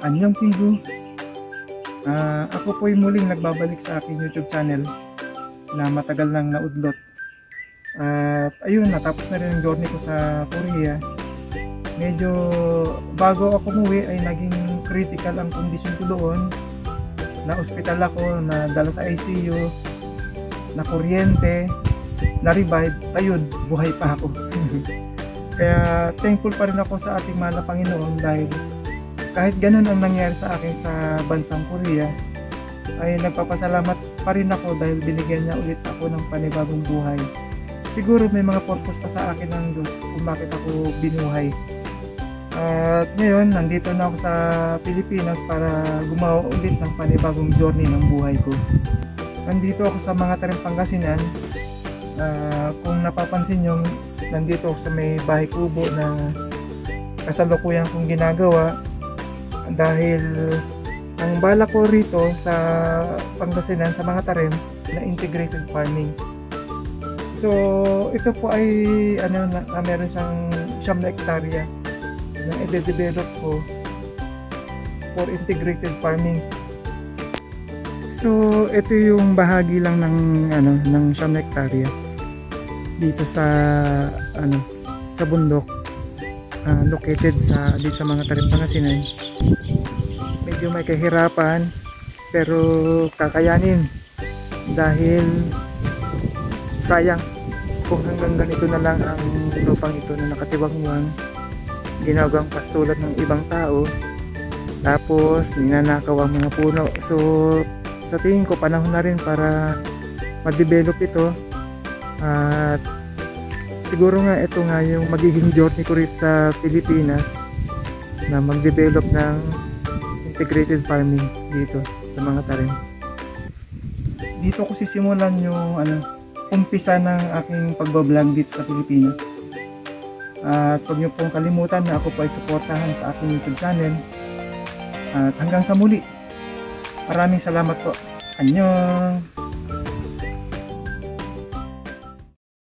Anyong Tinggu. Ako po'y muling nagbabalik sa aking YouTube channel na matagal nang naudlot. At ayun, natapos na rin ang journey ko sa Korea. Medyo bago ako umuwi ay naging critical ang kondisyon ko doon. Na-hospital ako, nadala sa ICU, na kuryente, na-revive. Ayun, buhay pa ako. Kaya thankful pa rin ako sa ating mahal na Panginoon dahil kahit ganun ang nangyari sa akin sa bansang Korea, ay nagpapasalamat pa rin ako dahil binigyan niya ulit ako ng panibagong buhay. Siguro may mga purpose pa sa akin ng Diyos kung bakit ako binuhay. At ngayon, nandito na ako sa Pilipinas para gumawa ulit ng panibagong journey ng buhay ko. Nandito ako sa mga Tarim, Pangasinan. Kung napapansin nyo, nandito ako sa may bahay kubo na kasalukuyan kong ginagawa. Dahil ang bala ko rito sa Pangasinan, sa mga tarim na integrated farming. So ito po ay meron siyang 9 hektarya na i-develop ko for integrated farming. So ito yung bahagi lang ng 9 hektarya dito sa sa bundok. Located dito sa mga Tarim, Pangasinan. Medyo may kahirapan pero kakayanin dahil sayang kung hanggang ganito na lang ang lupang ito na nakatiwangwang, ginagawang pastulad ng ibang tao, tapos ninanakaw ang mga puno. So sa tingin ko panahon na rin para ma-develop ito at siguro nga ito nga yung magiging journey ko rin sa Pilipinas na mag-develop ng integrated farming dito sa mga tarim. Dito ko sisimulan yung umpisa ng aking pagbablog dito sa Pilipinas. At huwag niyo pong kalimutan na ako po ay suportahan sa aking YouTube channel. At hanggang sa muli. Maraming salamat po. Annyeong!